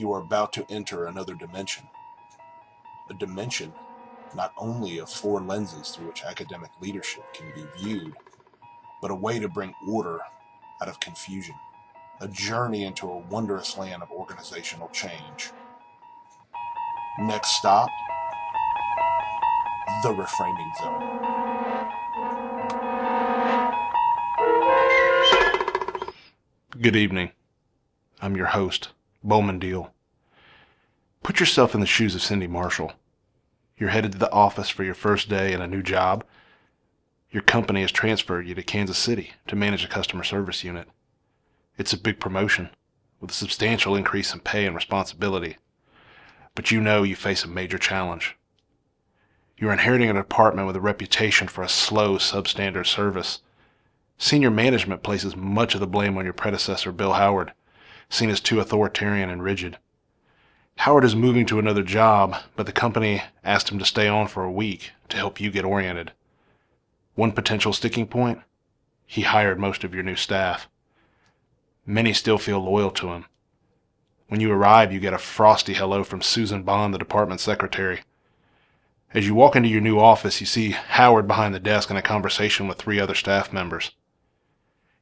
You are about to enter another dimension. A dimension not only of four lenses through which academic leadership can be viewed, but a way to bring order out of confusion. A journey into a wondrous land of organizational change. Next stop, the Reframing Zone. Good evening. I'm your host, Bowman Deal. Put yourself in the shoes of Cindy Marshall. You're headed to the office for your first day in a new job. Your company has transferred you to Kansas City to manage a customer service unit. It's a big promotion with a substantial increase in pay and responsibility. But you know you face a major challenge. You're inheriting a department with a reputation for a slow, substandard service. Senior management places much of the blame on your predecessor, Bill Howard, seen as too authoritarian and rigid. Howard is moving to another job, but the company asked him to stay on for a week to help you get oriented. One potential sticking point? He hired most of your new staff. Many still feel loyal to him. When you arrive, you get a frosty hello from Susan Bond, the department secretary. As you walk into your new office, you see Howard behind the desk in a conversation with 3 other staff members.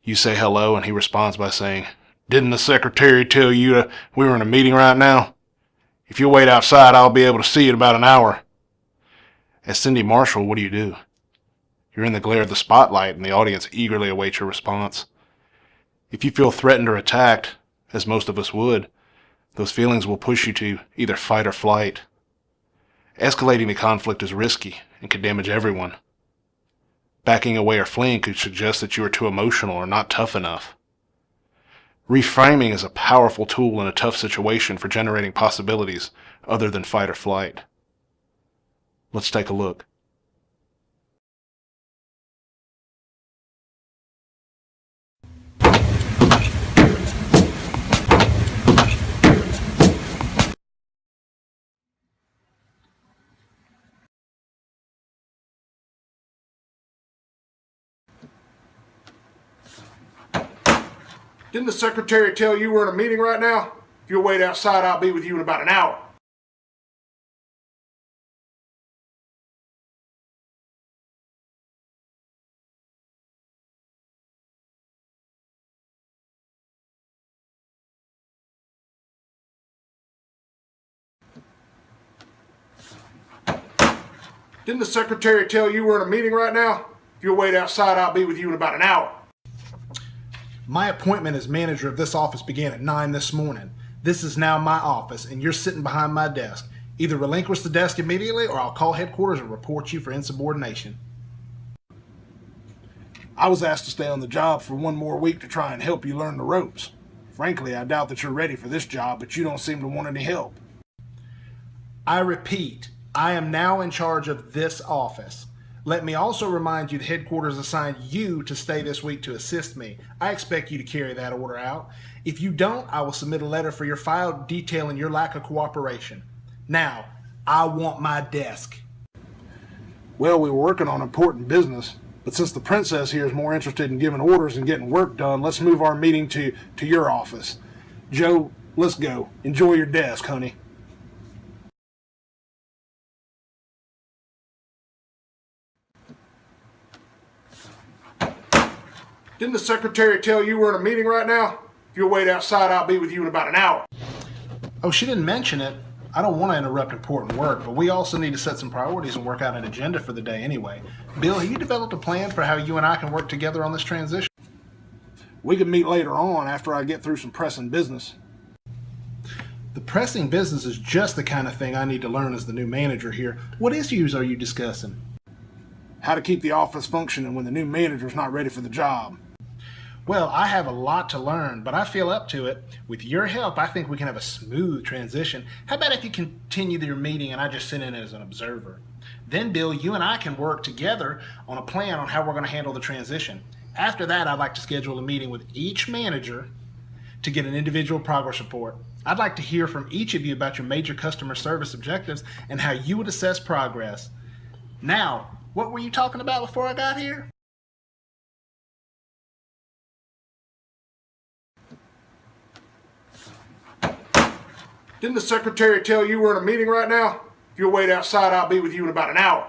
You say hello, and he responds by saying, "Didn't the secretary tell you we were in a meeting right now? If you'll wait outside, I'll be able to see you in about an hour." As Cindy Marshall, what do? You're in the glare of the spotlight, and the audience eagerly awaits your response. If you feel threatened or attacked, as most of us would, those feelings will push you to either fight or flight. Escalating the conflict is risky and could damage everyone. Backing away or fleeing could suggest that you are too emotional or not tough enough. Reframing is a powerful tool in a tough situation for generating possibilities other than fight or flight. Let's take a look. Didn't the secretary tell you we're in a meeting right now? If you'll wait outside, I'll be with you in about an hour. Didn't the secretary tell you we're in a meeting right now? If you'll wait outside, I'll be with you in about an hour. My appointment as manager of this office began at 9 this morning. This is now my office, and you're sitting behind my desk. Either relinquish the desk immediately, or I'll call headquarters and report you for insubordination. I was asked to stay on the job for one more week to try and help you learn the ropes. Frankly, I doubt that you're ready for this job, but you don't seem to want any help. I repeat, I am now in charge of this office. Let me also remind you that headquarters assigned you to stay this week to assist me. I expect you to carry that order out. If you don't, I will submit a letter for your file detailing your lack of cooperation. Now, I want my desk. Well, we were working on important business, but since the princess here is more interested in giving orders and getting work done, let's move our meeting to your office. Joe, let's go. Enjoy your desk, honey. Didn't the secretary tell you we're in a meeting right now? If you'll wait outside, I'll be with you in about an hour. Oh, she didn't mention it. I don't want to interrupt important work, but we also need to set some priorities and work out an agenda for the day anyway. Bill, have you developed a plan for how you and I can work together on this transition? We can meet later on after I get through some pressing business. The pressing business is just the kind of thing I need to learn as the new manager here. What issues are you discussing? How to keep the office functioning when the new manager's not ready for the job. Well, I have a lot to learn, but I feel up to it. With your help, I think we can have a smooth transition. How about if you continue your meeting and I just sit in as an observer? Then, Bill, you and I can work together on a plan on how we're going to handle the transition. After that, I'd like to schedule a meeting with each manager to get an individual progress report. I'd like to hear from each of you about your major customer service objectives and how you would assess progress. Now, what were you talking about before I got here? Didn't the secretary tell you we're in a meeting right now? If you'll wait outside, I'll be with you in about an hour.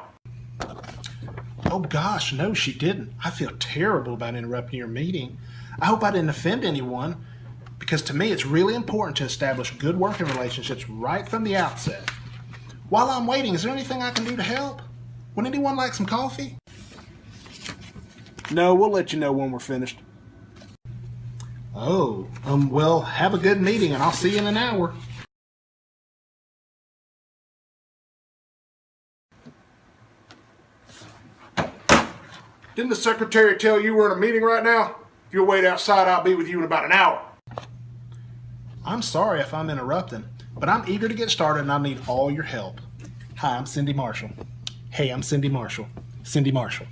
Oh gosh, no, she didn't. I feel terrible about interrupting your meeting. I hope I didn't offend anyone, because to me it's really important to establish good working relationships right from the outset. While I'm waiting, is there anything I can do to help? Would anyone like some coffee? No, we'll let you know when we're finished. Oh, well, have a good meeting and I'll see you in an hour. Didn't the secretary tell you we're in a meeting right now? If you'll wait outside, I'll be with you in about an hour. I'm sorry if I'm interrupting, but I'm eager to get started and I need all your help. Hi, I'm Cindy Marshall. Hey, I'm Cindy Marshall. Cindy Marshall.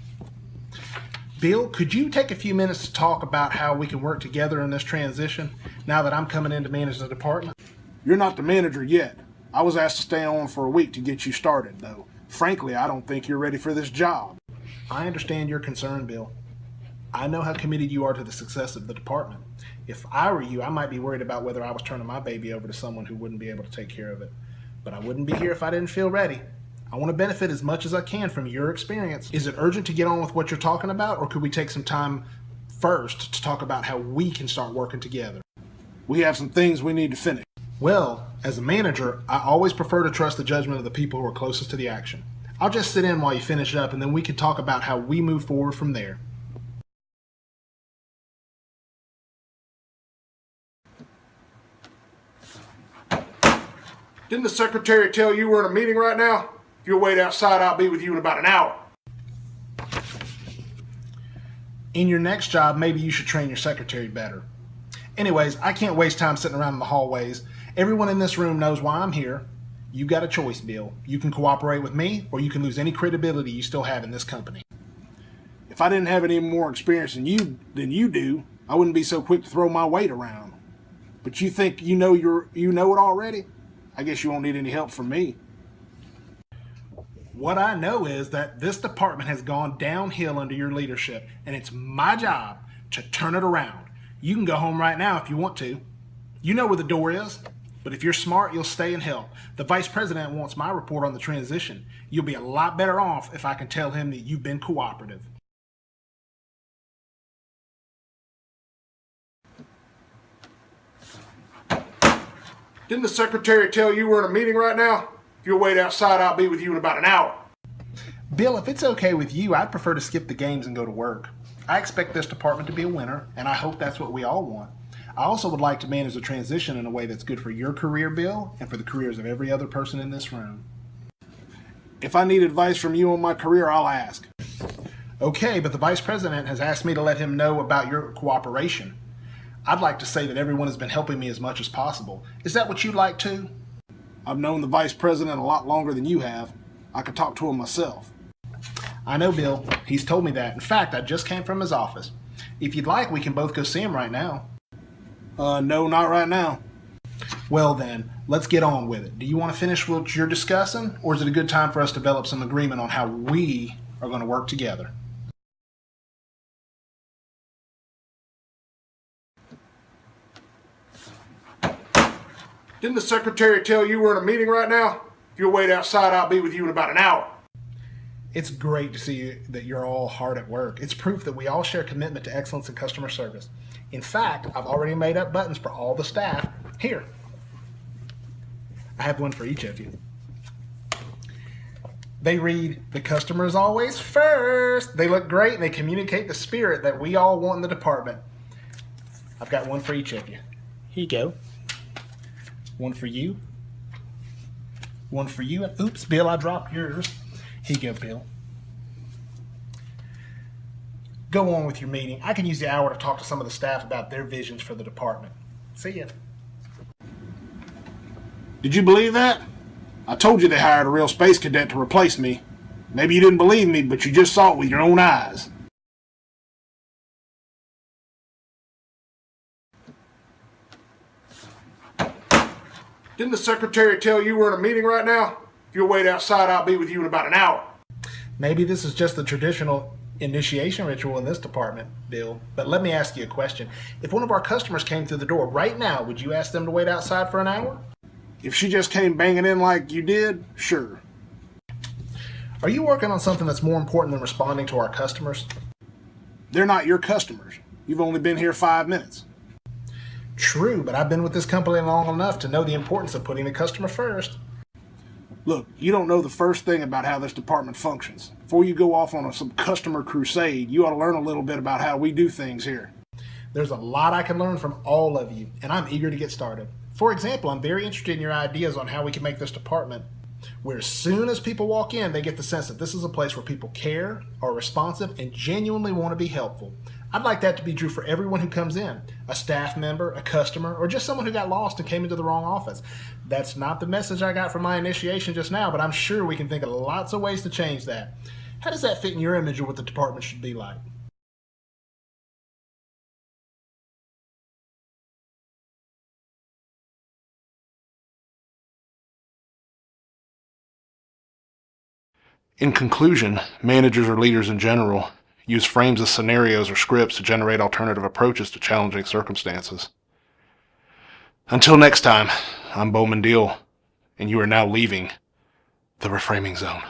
Bill, could you take a few minutes to talk about how we can work together in this transition now that I'm coming in to manage the department? You're not the manager yet. I was asked to stay on for a week to get you started, though. Frankly, I don't think you're ready for this job. I understand your concern, Bill. I know how committed you are to the success of the department. If I were you, I might be worried about whether I was turning my baby over to someone who wouldn't be able to take care of it. But I wouldn't be here if I didn't feel ready. I want to benefit as much as I can from your experience. Is it urgent to get on with what you're talking about, or could we take some time first to talk about how we can start working together? We have some things we need to finish. Well, as a manager, I always prefer to trust the judgment of the people who are closest to the action. I'll just sit in while you finish up, and then we can talk about how we move forward from there. Didn't the secretary tell you we're in a meeting right now? If you'll wait outside, I'll be with you in about an hour. In your next job, maybe you should train your secretary better. Anyways, I can't waste time sitting around in the hallways. Everyone in this room knows why I'm here. You got a choice, Bill. You can cooperate with me, or you can lose any credibility you still have in this company. If I didn't have any more experience than you do, I wouldn't be so quick to throw my weight around. But you think you know it already? I guess you won't need any help from me. What I know is that this department has gone downhill under your leadership, and it's my job to turn it around. You can go home right now if you want to. You know where the door is. But if you're smart, you'll stay and help. The vice president wants my report on the transition. You'll be a lot better off if I can tell him that you've been cooperative. Didn't the secretary tell you we're in a meeting right now? If you'll wait outside, I'll be with you in about an hour. Bill, if it's okay with you, I'd prefer to skip the games and go to work. I expect this department to be a winner, and I hope that's what we all want. I also would like to manage the transition in a way that's good for your career, Bill, and for the careers of every other person in this room. If I need advice from you on my career, I'll ask. Okay, but the vice president has asked me to let him know about your cooperation. I'd like to say that everyone has been helping me as much as possible. Is that what you'd like to? I've known the vice president a lot longer than you have. I could talk to him myself. I know, Bill. He's told me that. In fact, I just came from his office. If you'd like, we can both go see him right now. No, not right now. Well then, let's get on with it. Do you want to finish what you're discussing, or is it a good time for us to develop some agreement on how we are going to work together? Didn't the secretary tell you we're in a meeting right now? If you'll wait outside, I'll be with you in about an hour. It's great to see that you're all hard at work. It's proof that we all share commitment to excellence in customer service. In fact, I've already made up buttons for all the staff. Here. I have one for each of you. They read, "The customer is always first." They look great and they communicate the spirit that we all want in the department. I've got one for each of you. Here you go. One for you. One for you. And oops, Bill, I dropped yours. Here you go, Bill. Go on with your meeting. I can use the hour to talk to some of the staff about their visions for the department. See ya. Did you believe that? I told you they hired a real space cadet to replace me. Maybe you didn't believe me, but you just saw it with your own eyes. Didn't the secretary tell you we're in a meeting right now? If you'll wait outside, I'll be with you in about an hour. Maybe this is just the traditional initiation ritual in this department, Bill. But let me ask you a question. If one of our customers came through the door right now, would you ask them to wait outside for an hour? If she just came banging in like you did, sure. Are you working on something that's more important than responding to our customers? They're not your customers. You've only been here 5 minutes. True, but I've been with this company long enough to know the importance of putting the customer first. Look, you don't know the first thing about how this department functions. Before you go off on some customer crusade, you ought to learn a little bit about how we do things here. There's a lot I can learn from all of you, and I'm eager to get started. For example, I'm very interested in your ideas on how we can make this department where as soon as people walk in, they get the sense that this is a place where people care, are responsive, and genuinely want to be helpful. I'd like that to be true for everyone who comes in, a staff member, a customer, or just someone who got lost and came into the wrong office. That's not the message I got from my initiation just now, but I'm sure we can think of lots of ways to change that. How does that fit in your image of what the department should be like? In conclusion, managers or leaders in general use frames as scenarios or scripts to generate alternative approaches to challenging circumstances. Until next time, I'm Bowman Deal, and you are now leaving the Reframing Zone.